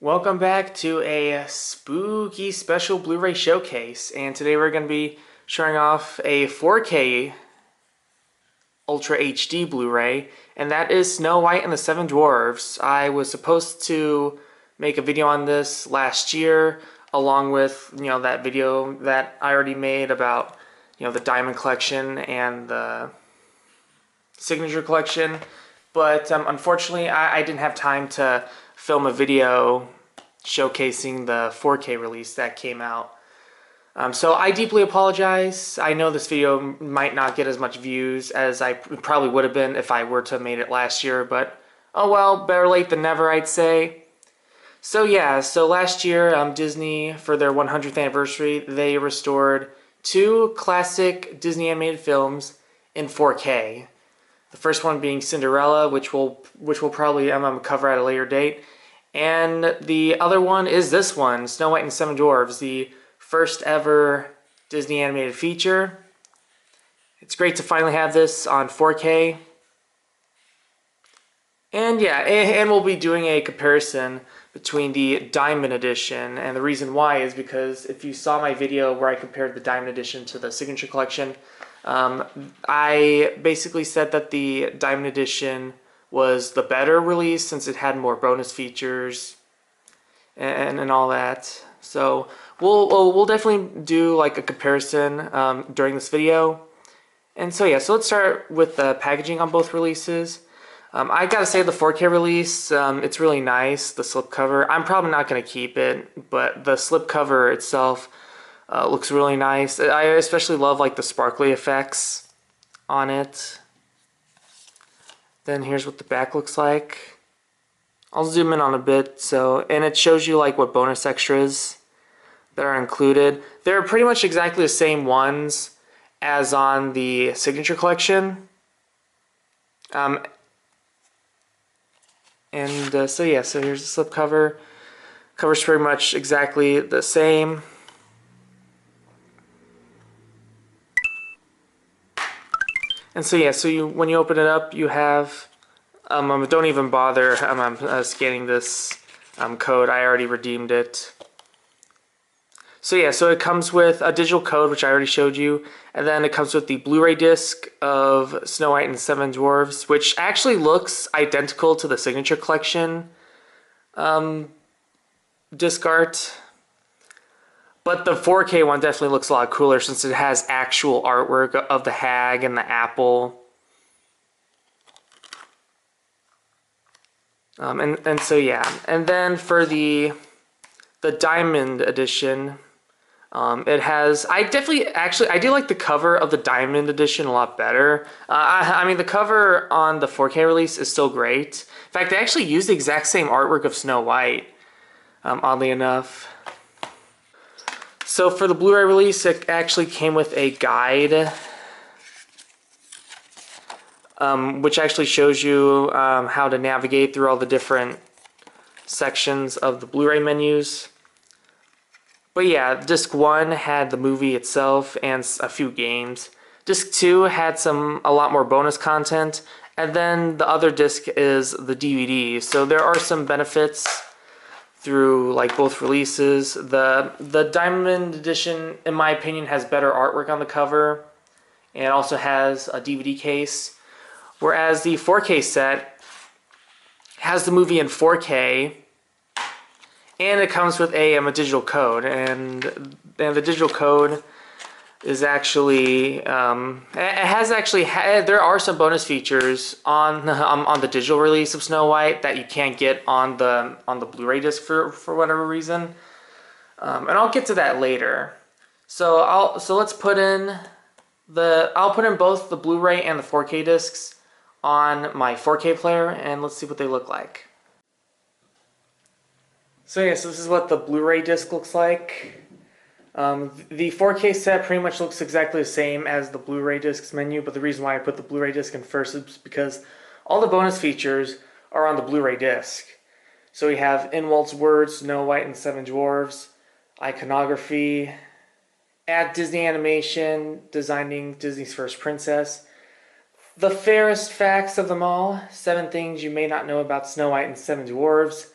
Welcome back to a spooky special Blu-ray showcase, and today we're going to be showing off a 4K Ultra HD Blu-ray, and that is Snow White and the Seven Dwarfs. I was supposed to make a video on this last year, along with that video that I already made about the Diamond Collection and the Signature Collection, but unfortunately I didn't have time to film a video showcasing the 4K release that came out. So I deeply apologize. I know this video might not get as much views as I probably would have been if I were to have made it last year, but oh well, better late than never, I'd say. So yeah, so last year Disney, for their 100th anniversary, they restored two classic Disney animated films in 4K. The first one being Cinderella, which we'll probably cover at a later date. And the other one is this one, Snow White and the Seven Dwarfs, the first ever Disney animated feature. It's great to finally have this on 4K. And yeah, and we'll be doing a comparison between the Diamond Edition, and the reason why is because if you saw my video where I compared the Diamond Edition to the Signature Collection, I basically said that the Diamond Edition was the better release since it had more bonus features and all that. So we'll definitely do like a comparison during this video. And so yeah, so let's start with the packaging on both releases. I gotta say the 4K release, it's really nice, the slipcover. I'm probably not gonna keep it, but the slipcover itself looks really nice. I especially love like the sparkly effects on it. Then here's what the back looks like. I'll zoom in on a bit, and it shows you like what bonus extras that are included. They're pretty much exactly the same ones as on the Signature Collection. So yeah, so here's the slipcover. Cover's pretty much exactly the same. And so yeah, so when you open it up, you have, don't even bother scanning this code. I already redeemed it. So yeah, so it comes with a digital code, which I already showed you, and then it comes with the Blu-ray disc of Snow White and the Seven Dwarfs, which actually looks identical to the Signature Collection disc art. But the 4K one definitely looks a lot cooler since it has actual artwork of the hag and the apple. And so yeah, and then for the Diamond Edition, it has, I do like the cover of the Diamond Edition a lot better. I mean, the cover on the 4K release is still great. In fact, they actually use the exact same artwork of Snow White, oddly enough. So for the Blu-ray release, it actually came with a guide, which actually shows you how to navigate through all the different sections of the Blu-ray menus. But yeah, disc 1 had the movie itself and a few games. Disc 2 had a lot more bonus content, and then the other disc is the DVD. So there are some benefits through like both releases. The Diamond Edition, in my opinion, has better artwork on the cover and also has a DVD case, whereas the 4K set has the movie in 4K and it comes with a digital code, and the digital code is actually there are some bonus features on the digital release of Snow White that you can't get on the Blu-ray disc for whatever reason, and I'll get to that later. So let's put in I'll put in both the Blu-ray and the 4K discs on my 4K player, and let's see what they look like. So yeah, so this is what the Blu-ray disc looks like. The 4K set pretty much looks exactly the same as the Blu-ray discs menu, but the reason why I put the Blu-ray disc in first is because all the bonus features are on the Blu-ray disc. So we have In Walt's Words, Snow White and the Seven Dwarfs, iconography, at Disney Animation, designing Disney's first princess, the fairest facts of them all, 7 things you may not know about Snow White and the Seven Dwarfs,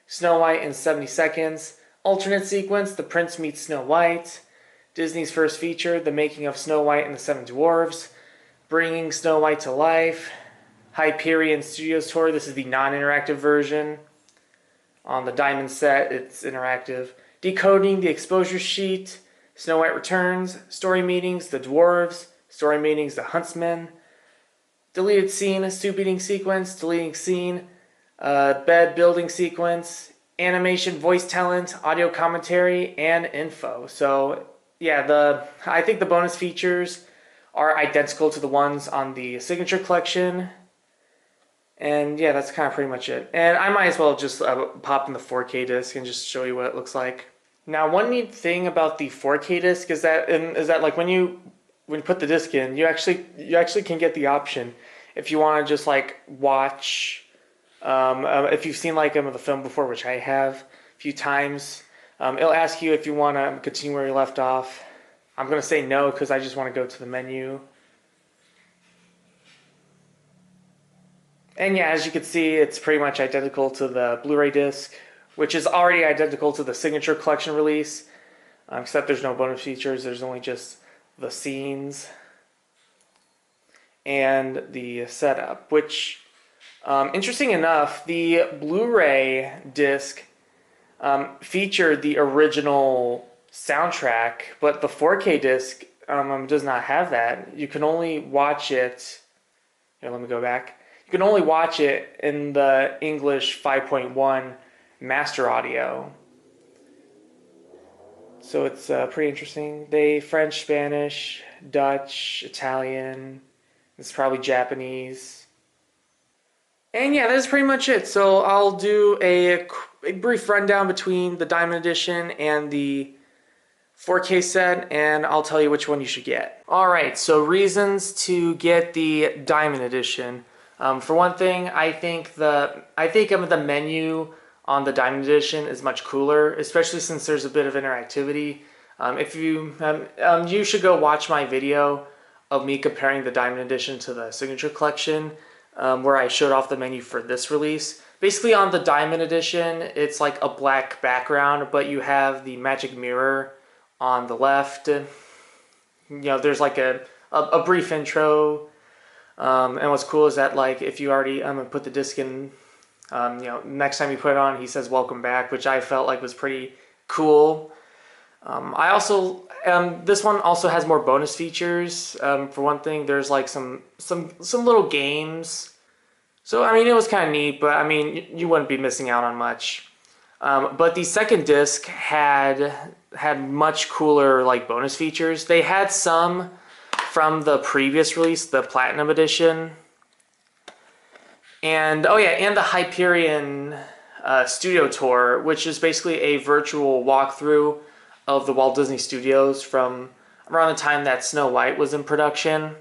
Snow White in 70 Seconds, alternate sequence, The Prince Meets Snow White, Disney's first feature, The Making of Snow White and the Seven Dwarfs, Bringing Snow White to Life, Hyperion Studios Tour, this is the non-interactive version. On the Diamond set, it's interactive. Decoding the Exposure Sheet, Snow White Returns, Story Meetings, The Dwarves, Story Meetings, The Huntsman, Deleted Scene, Soup Eating Sequence, Deleting Scene, Bed Building Sequence, Animation, Voice Talent, Audio Commentary, and Info. So yeah, I think the bonus features are identical to the ones on the Signature Collection. And yeah, that's kind of pretty much it. And I might as well just pop in the 4K disc and just show you what it looks like. Now, one neat thing about the 4K disc is that like when you put the disc in, you actually can get the option if you want to just like watch. If you've seen like the film before, which I have a few times, it'll ask you if you want to continue where you left off. I'm gonna say no because I just want to go to the menu. And yeah, as you can see, it's pretty much identical to the Blu-ray disc, which is already identical to the Signature Collection release, except there's no bonus features. There's only just the scenes and the setup, which, interesting enough, the Blu-ray disc featured the original soundtrack, but the 4K disc does not have that. You can only watch it. Here, let me go back. You can only watch it in the English 5.1 master audio. So it's pretty interesting. They French, Spanish, Dutch, Italian. It's probably Japanese. And yeah, that's pretty much it. So I'll do a brief rundown between the Diamond Edition and the 4K set, and I'll tell you which one you should get. Alright, so reasons to get the Diamond Edition. For one thing, I think the menu on the Diamond Edition is much cooler, especially since there's a bit of interactivity. If you should go watch my video of me comparing the Diamond Edition to the Signature Collection, where I showed off the menu for this release. Basically, on the Diamond Edition, it's like a black background, but you have the magic mirror on the left. You know, there's like a brief intro. And what's cool is that, like, if you already put the disc in, you know, next time you put it on, he says "Welcome back," which I felt like was pretty cool. I also this one also has more bonus features. For one thing, there's like some little games. So I mean, it was kind of neat, but I mean, you wouldn't be missing out on much. But the second disc had much cooler like bonus features. They had some from the previous release, the Platinum Edition. And oh yeah, and the Hyperion Studio Tour, which is basically a virtual walkthrough of the Walt Disney Studios from around the time that Snow White was in production.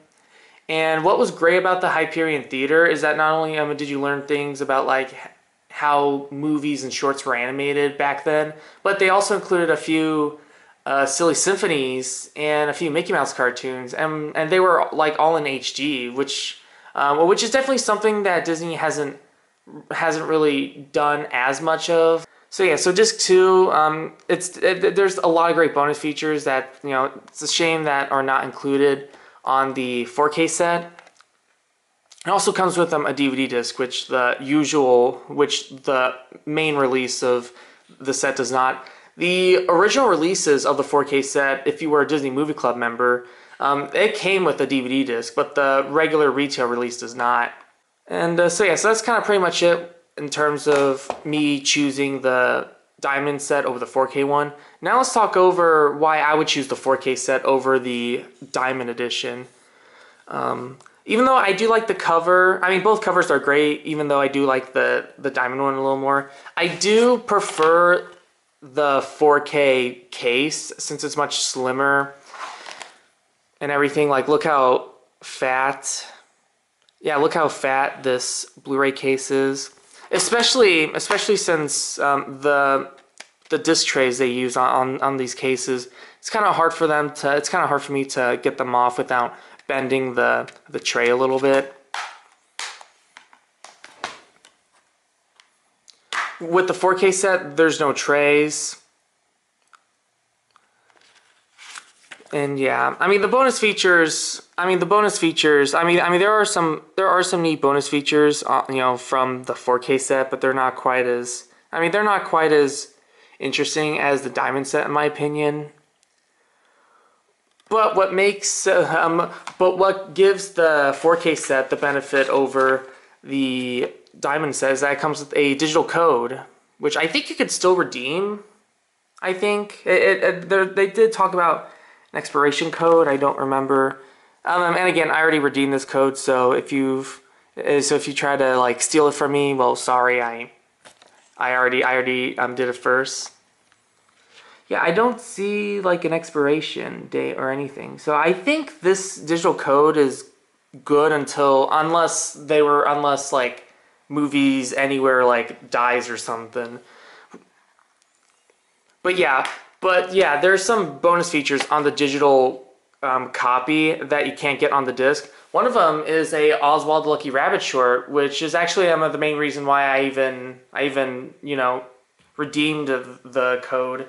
And what was great about the Hyperion Theater is that not only did you learn things about like how movies and shorts were animated back then, but they also included a few silly symphonies and a few Mickey Mouse cartoons, and they were like all in HD, which is definitely something that Disney hasn't really done as much of. So yeah, so disc 2, there's a lot of great bonus features that, you know, it's a shame that are not included on the 4K set. It also comes with a DVD disc, which the main release of the set does not. The original releases of the 4K set, if you were a Disney Movie Club member, it came with a DVD disc, but the regular retail release does not. And so yeah, so that's kind of pretty much it in terms of me choosing the Diamond set over the 4K one. Now let's talk over why I would choose the 4K set over the Diamond Edition. Even though I do like the cover, I mean, both covers are great, even though I do like the Diamond one a little more. I do prefer the 4K case since it's much slimmer and everything. Like, look how fat, look how fat this Blu-ray case is. Especially since the disc trays they use on these cases, it's kind of hard for me to get them off without bending the tray a little bit. with the 4K set, there's no trays. And yeah, I mean the bonus features. There are some neat bonus features, you know, from the 4K set, but they're not quite as. They're not quite as interesting as the Diamond set, in my opinion. But what makes, but what gives the 4K set the benefit over the Diamond set is that it comes with a digital code, which I think you could still redeem. I think they did talk about an expiration code. I don't remember. And again, I already redeemed this code, so if you try to like steal it from me, well, sorry, I already did it first. Yeah, I don't see like an expiration date or anything. So I think this digital code is good unless like Movies Anywhere like dies or something. But yeah, there's some bonus features on the digital copy that you can't get on the disc. One of them is a Oswald the Lucky Rabbit short, which is actually the main reason why I even you know, redeemed the code.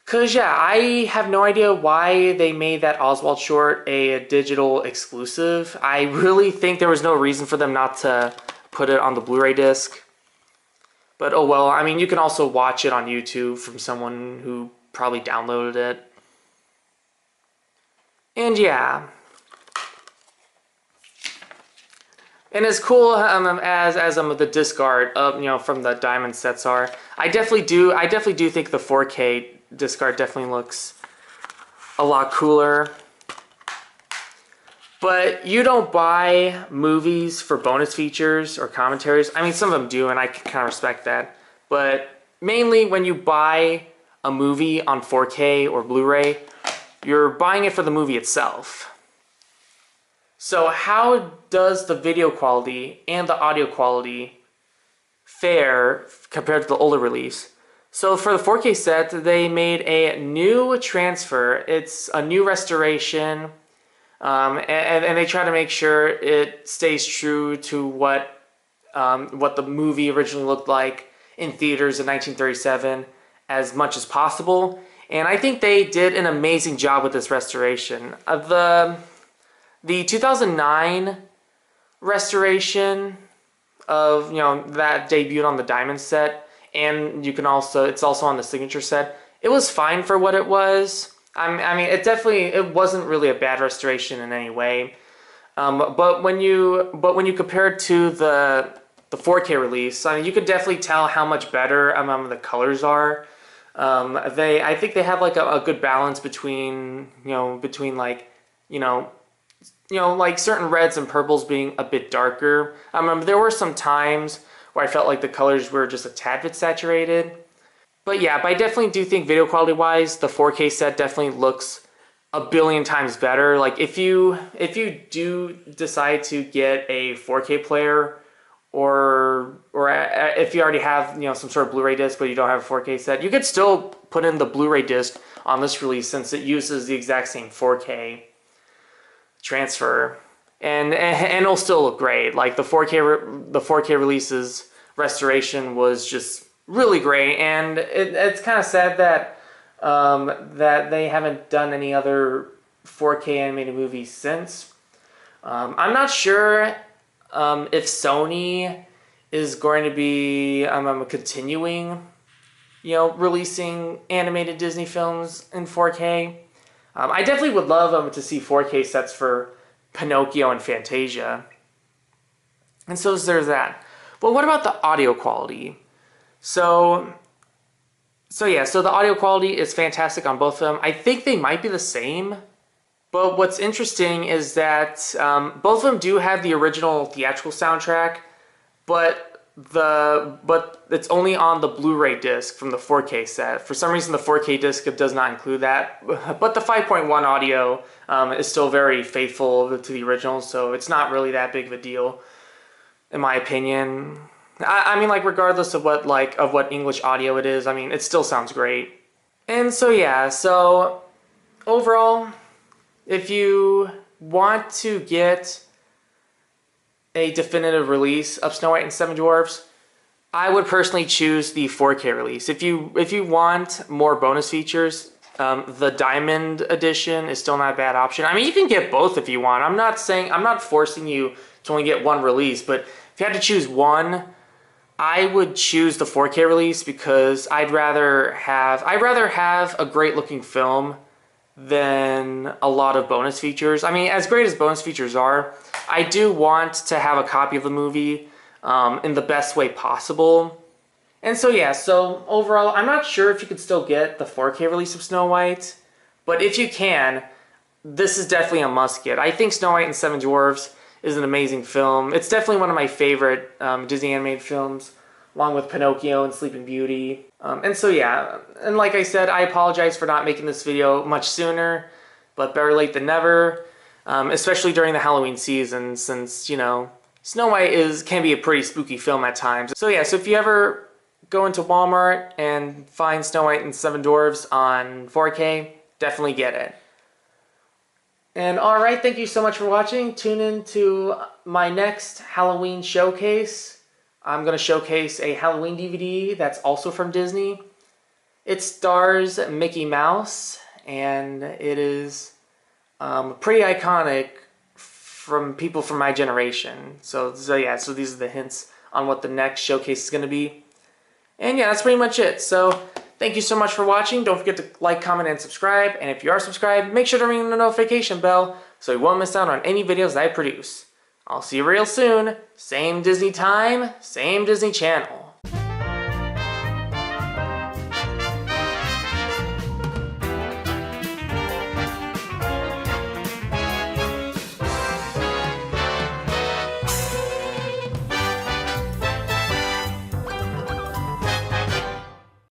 Cause yeah, I have no idea why they made that Oswald short a digital exclusive. I really think there was no reason for them not to put it on the Blu-ray disc. But oh well, I mean, you can also watch it on YouTube from someone who probably downloaded it. And yeah. And as cool as the disc art of, you know, from the Diamond sets are, I definitely do think the 4K disc art definitely looks a lot cooler. But you don't buy movies for bonus features or commentaries. I mean, some of them do, and I can kind of respect that. But mainly when you buy a movie on 4K or Blu-ray, you're buying it for the movie itself. So how does the video quality and the audio quality fare compared to the older release? So for the 4K set, they made a new transfer. It's a new restoration, and they try to make sure it stays true to what the movie originally looked like in theaters in 1937 as much as possible. And I think they did an amazing job with this restoration. The 2009 restoration of, you know, that debuted on the Diamond set, and it's also on the Signature set. It was fine for what it was. I mean, it wasn't really a bad restoration in any way. But when you compare it to the 4K release, I mean, you could definitely tell how much better the colors are. I think they have like a good balance between like certain reds and purples being a bit darker. There were some times where I felt like the colors were just a tad bit saturated. But yeah, I definitely do think video quality wise, the 4K set definitely looks a billion times better. Like if you do decide to get a 4K player, or if you already have, you know, some sort of Blu-ray disc but you don't have a 4K set, you could still put in the Blu-ray disc on this release since it uses the exact same 4K transfer, and it'll still look great. Like the 4K release's restoration was just really great, and it's kind of sad that that they haven't done any other 4K animated movies since. I'm not sure if Sony is going to be continuing, you know, releasing animated Disney films in 4K. I definitely would love to see 4K sets for Pinocchio and Fantasia. And so there's that. But what about the audio quality? So the audio quality is fantastic on both of them. I think they might be the same. But what's interesting is that both of them do have the original theatrical soundtrack, but it's only on the Blu-ray disc from the 4K set. For some reason, the 4K disc does not include that. But the 5.1 audio is still very faithful to the original, so it's not really that big of a deal, in my opinion. I mean, like, regardless of what English audio it is, I mean, it still sounds great. And so yeah, so overall, if you want to get a definitive release of Snow White and Seven Dwarfs, I would personally choose the 4K release. If you want more bonus features, the Diamond Edition is still not a bad option. I mean, you can get both if you want. I'm not forcing you to only get one release, but if you had to choose one, I would choose the 4K release because I'd rather have a great looking film than a lot of bonus features. I mean, as great as bonus features are, I do want to have a copy of the movie in the best way possible. And so yeah, so overall, I'm not sure if you could still get the 4K release of Snow White, but if you can, this is definitely a must get. I think Snow White and Seven Dwarfs is an amazing film. It's definitely one of my favorite Disney animated films, along with Pinocchio and Sleeping Beauty. And so yeah, and like I said, I apologize for not making this video much sooner, but better late than never, especially during the Halloween season, since, you know, Snow White can be a pretty spooky film at times. So yeah, so if you ever go into Walmart and find Snow White and Seven Dwarfs on 4K, definitely get it. And alright, thank you so much for watching. Tune in to my next Halloween showcase. I'm going to showcase a Halloween DVD that's also from Disney. It stars Mickey Mouse, and it is pretty iconic from people from my generation. So yeah, so these are the hints on what the next showcase is going to be. And yeah, that's pretty much it. So thank you so much for watching. Don't forget to like, comment, and subscribe. And if you are subscribed, make sure to ring the notification bell so you won't miss out on any videos that I produce. I'll see you real soon. Same Disney time, same Disney channel.